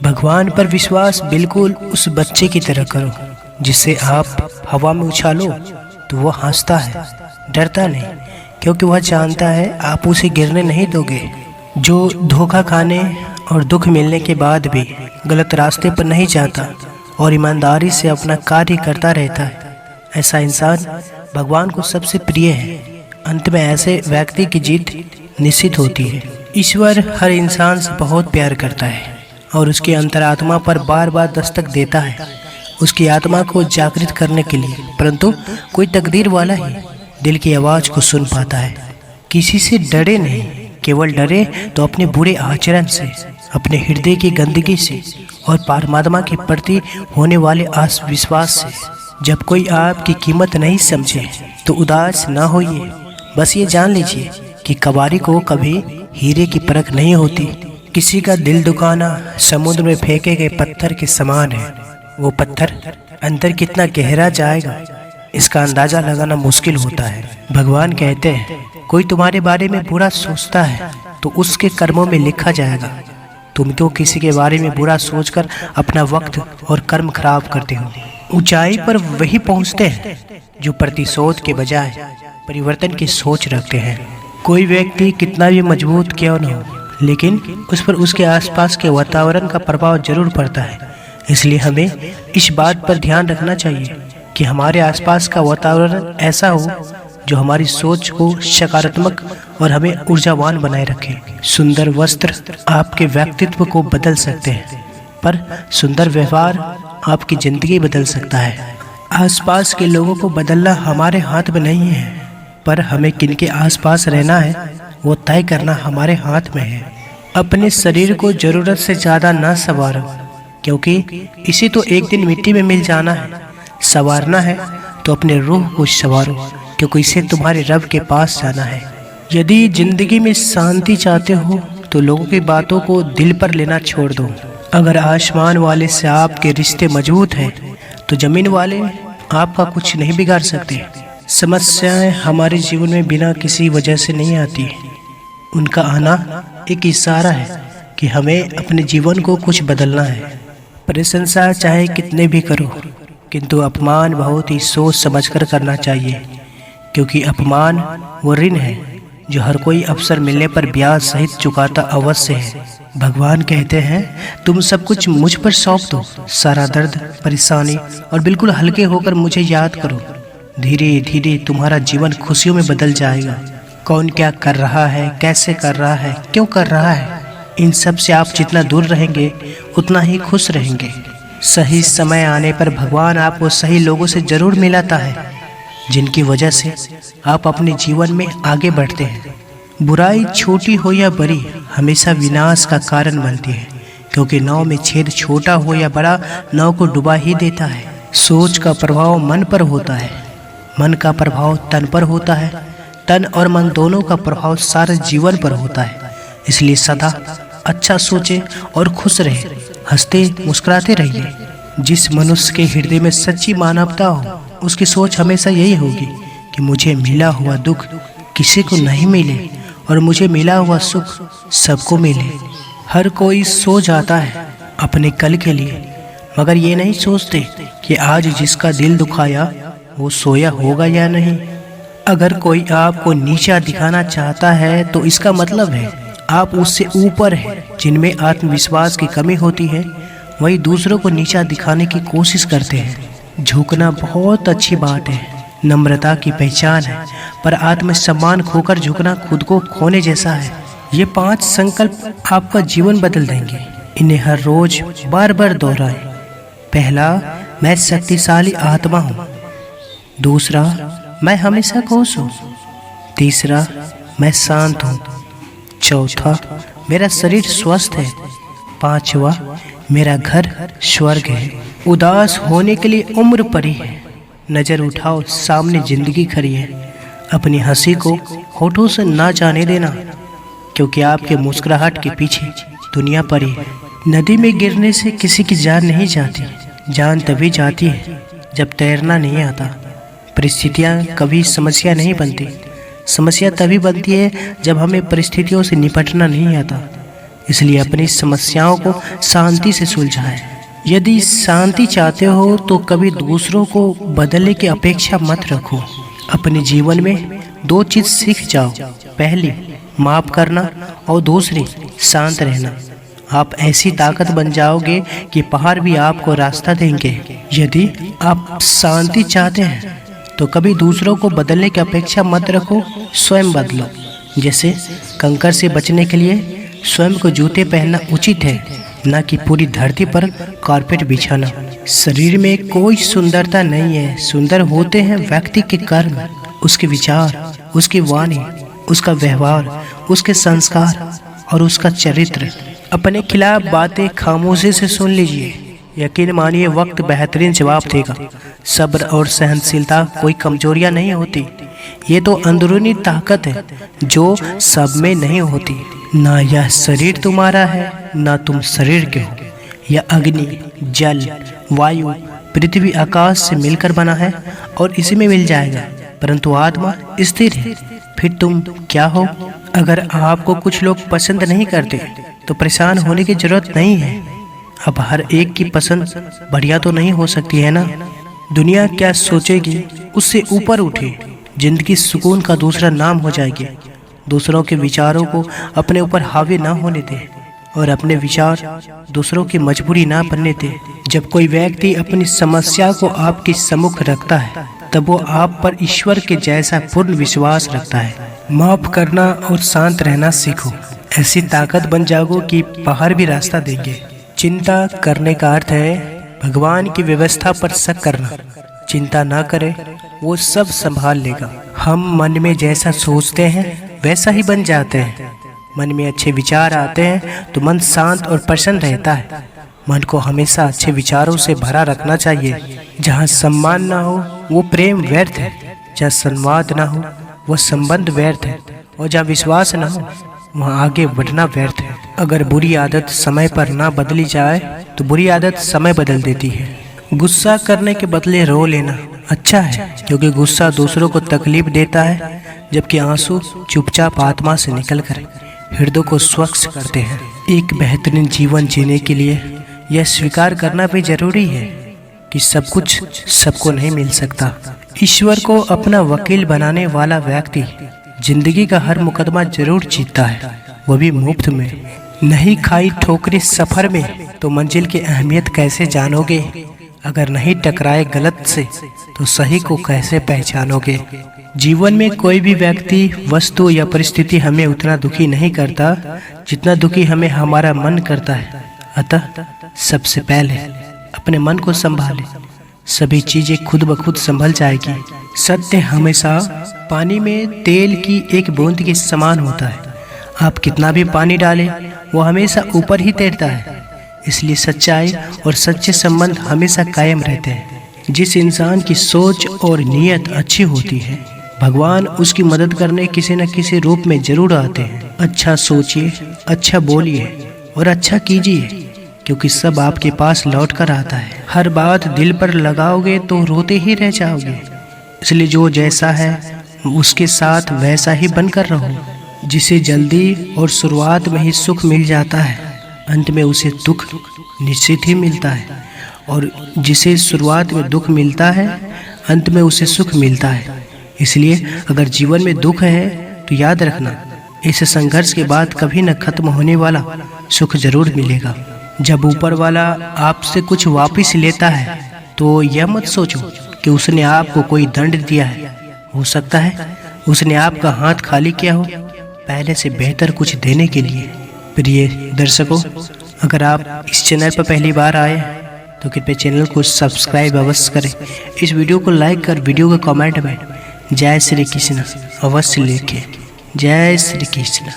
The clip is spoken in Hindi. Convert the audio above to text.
भगवान पर विश्वास बिल्कुल उस बच्चे की तरह करो जिसे आप हवा में उछालो तो वह हंसता है, डरता नहीं, क्योंकि वह जानता है आप उसे गिरने नहीं दोगे। जो धोखा खाने और दुख मिलने के बाद भी गलत रास्ते पर नहीं जाता और ईमानदारी से अपना कार्य करता रहता है, ऐसा इंसान भगवान को सबसे प्रिय है। अंत में ऐसे व्यक्ति की जीत निश्चित होती है। ईश्वर हर इंसान से बहुत प्यार करता है और उसकी अंतरात्मा पर बार बार दस्तक देता है उसकी आत्मा को जागृत करने के लिए, परंतु कोई तकदीर वाला ही दिल की आवाज़ को सुन पाता है। किसी से डरे नहीं, केवल डरे तो अपने बुरे आचरण से, अपने हृदय की गंदगी से और परमात्मा के प्रति होने वाले विश्वास से। जब कोई आपकी कीमत नहीं समझे तो उदास ना होइए। बस ये जान लीजिए कि कबाड़ी को कभी हीरे की परख नहीं होती। किसी का दिल दुखाना समुद्र में फेंके गए पत्थर के समान है। वो पत्थर अंदर कितना गहरा जाएगा इसका अंदाजा लगाना मुश्किल होता है। भगवान कहते हैं कोई तुम्हारे बारे में बुरा सोचता है तो उसके कर्मों में लिखा जाएगा। तुम तो किसी के बारे में बुरा सोचकर अपना वक्त और कर्म खराब करते हो। ऊंचाई पर वही पहुंचते हैं जो प्रतिशोध के बजाय परिवर्तन की सोच रखते हैं। कोई व्यक्ति कितना भी मजबूत क्यों न हो, लेकिन उस पर उसके आसपास के वातावरण का प्रभाव जरूर पड़ता है। इसलिए हमें इस बात पर ध्यान रखना चाहिए कि हमारे आसपास का वातावरण ऐसा हो जो हमारी सोच को सकारात्मक और हमें ऊर्जावान बनाए रखे। सुंदर वस्त्र आपके व्यक्तित्व को बदल सकते हैं, पर सुंदर व्यवहार आपकी जिंदगी बदल सकता है। आसपास के लोगों को बदलना हमारे हाथ में नहीं है, पर हमें किनके आसपास रहना है वो तय करना हमारे हाथ में है। अपने शरीर को ज़रूरत से ज़्यादा ना संवारो, क्योंकि इसे तो एक दिन मिट्टी में मिल जाना है। संवारना है तो अपने रूह को संवारो, क्योंकि इसे तुम्हारे रब के पास जाना है। यदि जिंदगी में शांति चाहते हो तो लोगों की बातों को दिल पर लेना छोड़ दो। अगर आसमान वाले से आपके रिश्ते मजबूत हैं तो ज़मीन वाले आपका कुछ नहीं बिगाड़ सकते। समस्याएं हमारे जीवन में बिना किसी वजह से नहीं आती। उनका आना एक इशारा है कि हमें अपने जीवन को कुछ बदलना है। प्रशंसा चाहे कितने भी करो, किंतु अपमान बहुत ही सोच समझकर करना चाहिए, क्योंकि अपमान वो ऋण है जो हर कोई अवसर मिलने पर ब्याज सहित चुकाता अवश्य है। भगवान कहते हैं तुम सब कुछ मुझ पर सौंप दो, सारा दर्द, परेशानी, और बिल्कुल हल्के होकर मुझे याद करो। धीरे धीरे तुम्हारा जीवन खुशियों में बदल जाएगा। कौन क्या कर रहा है, कैसे कर रहा है, क्यों कर रहा है, इन सब से आप जितना दूर रहेंगे उतना ही खुश रहेंगे। सही समय आने पर भगवान आपको सही लोगों से जरूर मिलाता है, जिनकी वजह से आप अपने जीवन में आगे बढ़ते हैं। बुराई छोटी हो या बड़ी हमेशा विनाश का कारण बनती है, क्योंकि नाव में छेद छोटा हो या बड़ा नाव को डुबा ही देता है। सोच का प्रभाव मन पर होता है, मन का प्रभाव तन पर होता है, तन और मन दोनों का प्रभाव सारे जीवन पर होता है। इसलिए सदा अच्छा सोचें और खुश रहें, हंसते मुस्कुराते रहिए। जिस मनुष्य के हृदय में सच्ची मानवता हो उसकी सोच हमेशा यही होगी कि मुझे मिला हुआ दुख किसी को नहीं मिले और मुझे मिला हुआ सुख सबको मिले। हर कोई सो जाता है अपने कल के लिए, मगर ये नहीं सोचते कि आज जिसका दिल दुखाया वो सोया होगा या नहीं। अगर कोई आपको नीचा दिखाना चाहता है तो इसका मतलब है आप उससे ऊपर हैं। जिनमें आत्मविश्वास की कमी होती है वही दूसरों को नीचा दिखाने की कोशिश करते हैं। झुकना बहुत अच्छी बात है, नम्रता की पहचान है, पर आत्मसम्मान खोकर झुकना खुद को खोने जैसा है। ये 5 संकल्प आपका जीवन बदल देंगे। इन्हें हर रोज बार बार दोहराएं। पहला, मैं शक्तिशाली आत्मा हूँ। दूसरा, मैं हमेशा खुश हूँ। तीसरा, मैं शांत हूँ। चौथा, मेरा शरीर स्वस्थ है। पांचवा, मेरा घर स्वर्ग है। उदास होने के लिए उम्र पड़ी है। नज़र उठाओ, सामने जिंदगी खड़ी है। अपनी हंसी को होठों से ना जाने देना, क्योंकि आपके मुस्कुराहट के पीछे दुनिया पड़ी है। नदी में गिरने से किसी की जान नहीं जाती, जान तभी जाती है जब तैरना नहीं आता। परिस्थितियाँ कभी समस्या नहीं बनती, समस्या तभी बनती है जब हमें परिस्थितियों से निपटना नहीं आता। इसलिए अपनी समस्याओं को शांति से सुलझाएं। यदि शांति चाहते हो तो कभी दूसरों को बदलने की अपेक्षा मत रखो। अपने जीवन में 2 चीज सीख जाओ, पहली माफ करना और दूसरी शांत रहना। आप ऐसी ताकत बन जाओगे कि पहाड़ भी आपको रास्ता देंगे। यदि आप शांति चाहते हैं तो कभी दूसरों को बदलने की अपेक्षा मत रखो, स्वयं बदलो। जैसे कंकर से बचने के लिए स्वयं को जूते पहनना उचित है, न कि पूरी धरती पर कारपेट बिछाना। शरीर में कोई सुंदरता नहीं है, सुंदर होते हैं व्यक्ति के कर्म, उसके विचार, उसकी वाणी, उसका व्यवहार, उसके संस्कार और उसका चरित्र। अपने खिलाफ बातें खामोशी से सुन लीजिए, यकीन मानिए वक्त बेहतरीन जवाब देगा। सब्र और सहनशीलता कोई कमजोरियां नहीं होती, ये तो अंदरूनी ताकत है जो सब में नहीं होती। ना यह शरीर तुम्हारा है, ना तुम शरीर के हो। यह अग्नि, जल, वायु, पृथ्वी, आकाश से मिलकर बना है और इसी में मिल जाएगा, परंतु आत्मा स्थिर है। फिर तुम क्या हो? अगर आपको कुछ लोग पसंद नहीं करते तो परेशान होने की जरूरत नहीं है। अब हर एक की पसंद बढ़िया तो नहीं हो सकती है ना। दुनिया क्या सोचेगी उससे ऊपर उठे, जिंदगी सुकून का दूसरा नाम हो जाएगी। दूसरों के विचारों को अपने ऊपर हावी ना होने दे और अपने विचार दूसरों की मजबूरी ना बनने दे। जब कोई व्यक्ति अपनी समस्या को आपके सम्मुख रखता है तब वो आप पर ईश्वर के जैसा पूर्ण विश्वास रखता है। माफ करना और शांत रहना सीखो, ऐसी ताकत बन जाओ कि पहाड़ भी रास्ता देंगे। चिंता करने का अर्थ है भगवान की व्यवस्था पर शक करना। चिंता ना करे, वो सब संभाल लेगा। हम मन में जैसा सोचते हैं वैसा ही बन जाते हैं। मन में अच्छे विचार आते हैं तो मन शांत और प्रसन्न रहता है। मन को हमेशा अच्छे विचारों से भरा रखना चाहिए। जहाँ सम्मान ना हो वो प्रेम व्यर्थ है, जहाँ संवाद ना हो वो संबंध व्यर्थ है, और जहाँ विश्वास ना हो वहाँ आगे बढ़ना व्यर्थ है। अगर बुरी आदत समय पर ना बदली जाए तो बुरी आदत समय बदल देती है। गुस्सा करने के बदले रो लेना अच्छा है, क्योंकि गुस्सा दूसरों को तकलीफ देता है, जबकि आंसू चुपचाप आत्मा से निकलकर हृदय को स्वच्छ करते हैं। एक बेहतरीन जीवन जीने के लिए यह स्वीकार करना भी जरूरी है कि सब कुछ सबको नहीं मिल सकता। ईश्वर को अपना वकील बनाने वाला व्यक्ति जिंदगी का हर मुकदमा जरूर जीतता है, वो भी मुफ्त में। नहीं खाई ठोकरी सफर में तो मंजिल की अहमियत कैसे जानोगे? अगर नहीं टकराए गलत से तो सही को कैसे पहचानोगे? जीवन में कोई भी व्यक्ति, वस्तु या परिस्थिति हमें उतना दुखी नहीं करता जितना दुखी हमें हमारा मन करता है। अतः सबसे पहले अपने मन को संभालें, सभी चीजें खुद ब खुद संभल जाएगी। सत्य हमेशा पानी में तेल की एक बूंद के समान होता है। आप कितना भी पानी डालें वो हमेशा ऊपर ही तैरता है। इसलिए सच्चाई और सच्चे संबंध हमेशा कायम रहते हैं। जिस इंसान की सोच और नीयत अच्छी होती है भगवान उसकी मदद करने किसी न किसी रूप में जरूर आते हैं। अच्छा सोचिए, अच्छा बोलिए और अच्छा कीजिए, क्योंकि सब आपके पास लौट कर आता है। हर बात दिल पर लगाओगे तो रोते ही रह जाओगे। इसलिए जो जैसा है उसके साथ वैसा ही बनकर रहो। जिसे जल्दी और शुरुआत में ही सुख मिल जाता है अंत में उसे दुख निश्चित ही मिलता है, और जिसे शुरुआत में दुख मिलता है अंत में उसे सुख मिलता है। इसलिए अगर जीवन में दुख है तो याद रखना, इस संघर्ष के बाद कभी न खत्म होने वाला सुख जरूर मिलेगा। जब ऊपर वाला आपसे कुछ वापस लेता है तो यह मत सोचो कि उसने आपको कोई दंड दिया है। हो सकता है उसने आपका हाथ खाली किया हो पहले से बेहतर कुछ देने के लिए। प्रिय दर्शकों, अगर आप इस चैनल पर पहली बार आए तो कृपया चैनल को सब्सक्राइब अवश्य करें। इस वीडियो को लाइक कर वीडियो के कमेंट में जय श्री कृष्ण अवश्य लिखें। जय श्री कृष्ण।